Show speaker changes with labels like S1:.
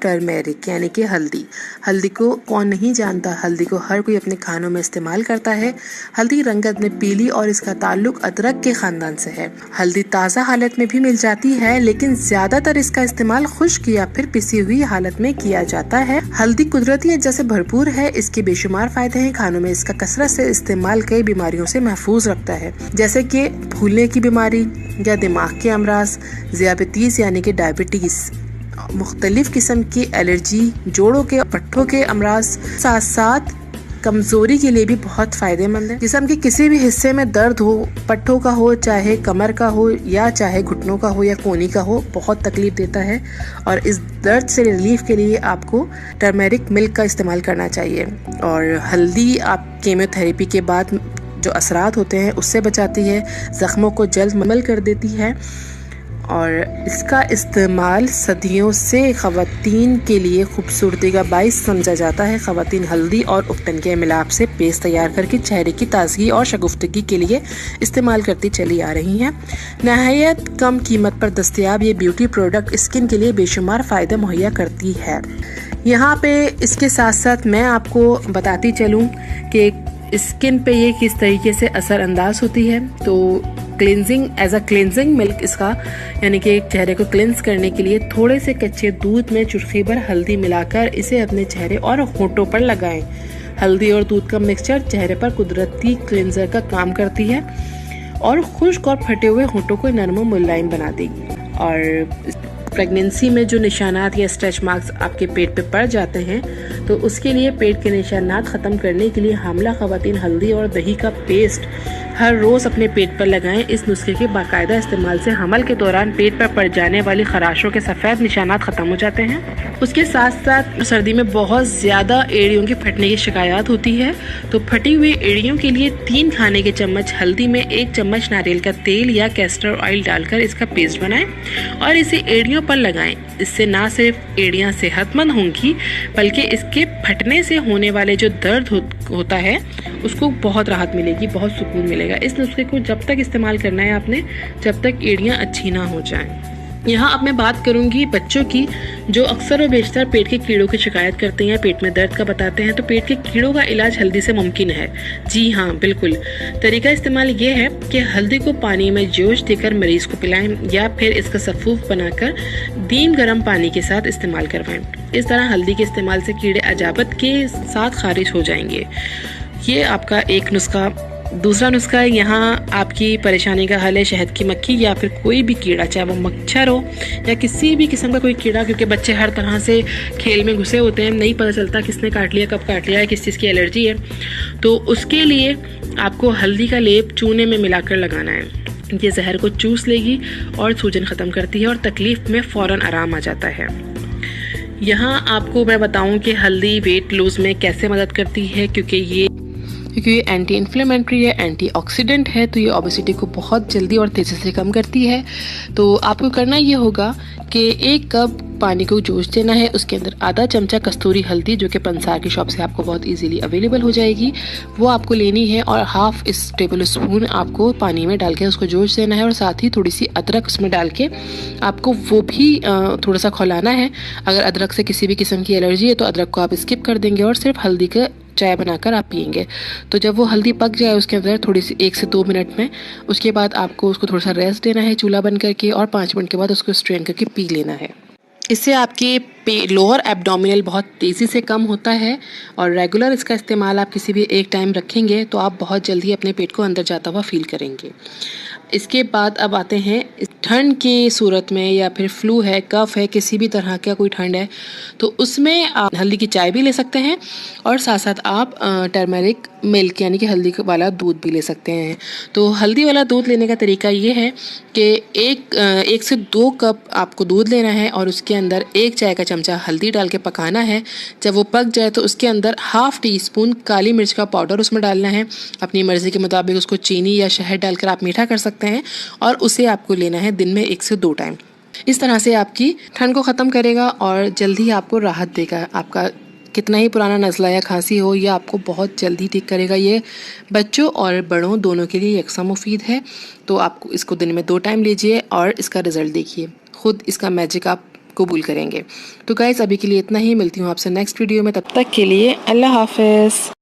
S1: Turmeric यानी कि हल्दी। हल्दी को कौन नहीं जानता, हल्दी को हर कोई अपने खानों में इस्तेमाल करता है। हल्दी रंगत में पीली और इसका ताल्लुक अदरक के खानदान से है। हल्दी ताज़ा हालत में भी मिल जाती है, लेकिन ज्यादातर इसका इस्तेमाल खुश्क या फिर पिसी हुई हालत में किया जाता है। हल्दी कुदरती अज्जा से भरपूर है। इसके बेशुमार फायदे हैं। खानों में इसका कसरत से इस्तेमाल कई बीमारियों से महफूज रखता है, जैसे कि भूलने की बीमारी या दिमाग के अमराज, ज़ियाबतीस यानी कि डायबिटीज, मुख्तलिफ किस्म की एलर्जी, जोड़ों के पट्टों के अमराज, साथ साथ कमजोरी के लिए भी बहुत फायदेमंद है। जिस्म के किसी भी हिस्से में दर्द हो, पट्टों का हो, चाहे कमर का हो या चाहे घुटनों का हो या कोहनी का हो, बहुत तकलीफ देता है और इस दर्द से रिलीफ के लिए आपको टर्मेरिक मिल्क का इस्तेमाल करना चाहिए। और हल्दी आप कीमोथेरेपी के बाद जो असरात होते हैं उससे बचाती है, जख्मों को जल्द मुकम्मल कर देती है और इसका इस्तेमाल सदियों से ख़वातीन के लिए खूबसूरती का बाइस समझा जाता है। ख़वातीन हल्दी और उबटन के मिलाप से पेस्ट तैयार करके चेहरे की ताजगी और शगुफ्तगी के लिए इस्तेमाल करती चली आ रही हैं। नहायत कम कीमत पर दस्तयाब ये ब्यूटी प्रोडक्ट स्किन के लिए बेशुमार फ़ायदे मुहैया करती है। यहाँ पे इसके साथ साथ मैं आपको बताती चलूँ कि स्किन पे ये किस तरीके से असरअंदाज होती है। तो cleansing as a cleansing milk इसका, यानी कि चेहरे को क्लिनज करने के लिए थोड़े से कच्चे दूध में चुटकी भर हल्दी मिलाकर इसे अपने चेहरे और होठों पर लगाएं। हल्दी और दूध का मिक्सचर चेहरे पर कुदरती क्लिनजर का काम करती है और खुश्क और फटे हुए होठों को नरम और मुलायम बना देगी। और प्रेगनेंसी में जो निशानात या स्ट्रेच मार्क्स आपके पेट पे पड़ जाते हैं, तो उसके लिए पेट के निशानात ख़त्म करने के लिए हामला ख़वातीन हल्दी और दही का पेस्ट हर रोज़ अपने पेट पर लगाएं। इस नुस्खे के बाकायदा इस्तेमाल से हमल के दौरान पेट पर पड़ जाने वाली खराशों के सफ़ेद निशानात ख़त्म हो जाते हैं। उसके साथ साथ सर्दी में बहुत ज़्यादा एड़ियों के फटने की शिकायत होती है, तो फटी हुई एड़ियों के लिए 3 खाने के चम्मच हल्दी में 1 चम्मच नारियल का तेल या कैस्टर ऑयल डालकर इसका पेस्ट बनाएं और इसे एड़ियों पर लगाएं। इससे ना सिर्फ एड़ियाँ सेहतमंद होंगी, बल्कि इसके फटने से होने वाले जो दर्द होता है उसको बहुत राहत मिलेगी, बहुत सुकून मिलेगा। इस नुस्खे को जब तक इस्तेमाल करना है आपने, जब तक एड़ियाँ अच्छी ना हो जाएं। यहाँ अब मैं बात करूंगी बच्चों की, जो अक्सर और बेशतर पेट के कीड़ों की शिकायत करते हैं, पेट में दर्द का बताते हैं। तो पेट के कीड़ों का इलाज हल्दी से मुमकिन है। जी हाँ, बिल्कुल। तरीका इस्तेमाल ये है कि हल्दी को पानी में जोश देकर मरीज को पिलाएं या फिर इसका सफूफ बनाकर दीम गर्म पानी के साथ इस्तेमाल करवाएं। इस तरह हल्दी के इस्तेमाल से कीड़े अजाबत के साथ खारिज हो जाएंगे। ये आपका एक नुस्खा। दूसरा नुस्खा यहाँ आपकी परेशानी का हल है शहद की मक्खी या फिर कोई भी कीड़ा, चाहे वो मच्छर हो या किसी भी किस्म का कोई कीड़ा, क्योंकि बच्चे हर तरह से खेल में घुसे होते हैं, नहीं पता चलता किसने काट लिया, कब काट लिया है, किस चीज़ की एलर्जी है। तो उसके लिए आपको हल्दी का लेप चूने में मिलाकर लगाना है। ये जहर को चूस लेगी और सूजन ख़त्म करती है और तकलीफ में फ़ौरन आराम आ जाता है। यहाँ आपको मैं बताऊँ कि हल्दी वेट लूज़ में कैसे मदद करती है, क्योंकि ये एंटी इन्फ्लेमेटरी है, एंटीऑक्सीडेंट है, तो ये ओबेसिटी को बहुत जल्दी और तेज़ी से कम करती है। तो आपको करना ये होगा कि 1 कप पानी को जोश देना है, उसके अंदर आधा चमचा कस्तूरी हल्दी, जो कि पंसार की शॉप से आपको बहुत इजीली अवेलेबल हो जाएगी, वो आपको लेनी है और हाफ इस टेबल स्पून आपको पानी में डाल के उसको जोश देना है और साथ ही थोड़ी सी अदरक उसमें डाल के आपको वो भी थोड़ा सा खौलाना है। अगर अदरक से किसी भी किस्म की एलर्जी है तो अदरक को आप स्किप कर देंगे और सिर्फ हल्दी का चाय बनाकर आप पियेंगे। तो जब वो हल्दी पक जाए उसके अंदर थोड़ी सी 1 से 2 मिनट में, उसके बाद आपको उसको थोड़ा सा रेस्ट देना है चूल्हा बंद करके और 5 मिनट के बाद उसको स्ट्रेन करके पी लेना है। इससे आपके लोअर एब्डोमिनल बहुत तेज़ी से कम होता है और रेगुलर इसका इस्तेमाल आप किसी भी एक टाइम रखेंगे तो आप बहुत जल्दी अपने पेट को अंदर जाता हुआ फील करेंगे। इसके बाद अब आते हैं ठंड की सूरत में, या फिर फ्लू है, कफ है, किसी भी तरह का कोई ठंड है, तो उसमें आप हल्दी की चाय भी ले सकते हैं और साथ साथ आप टर्मरिक मिल्क यानी कि हल्दी वाला दूध भी ले सकते हैं। तो हल्दी वाला दूध लेने का तरीका ये है कि 1 से 2 कप आपको दूध लेना है और उसके अंदर 1 चाय का चमचा हल्दी डाल के पकाना है। जब वो पक जाए तो उसके अंदर ½ टीस्पून काली मिर्च का पाउडर उसमें डालना है। अपनी मर्ज़ी के मुताबिक उसको चीनी या शहद डालकर आप मीठा कर सकते हैं और उसे आपको लेना है दिन में 1 से 2 टाइम। इस तरह से आपकी ठंड को ख़त्म करेगा और जल्दी आपको राहत देगा। आपका कितना ही पुराना नज़ला या खांसी हो, यह आपको बहुत जल्दी ठीक करेगा। ये बच्चों और बड़ों दोनों के लिए यकसा मुफीद है। तो आपको इसको दिन में 2 टाइम लीजिए और इसका रिज़ल्ट देखिए, खुद इसका मैजिक आप कबूल करेंगे। तो गाइस अभी के लिए इतना ही, मिलती हूँ आपसे नेक्स्ट वीडियो में, तब तक के लिए अल्लाह हाफिज़।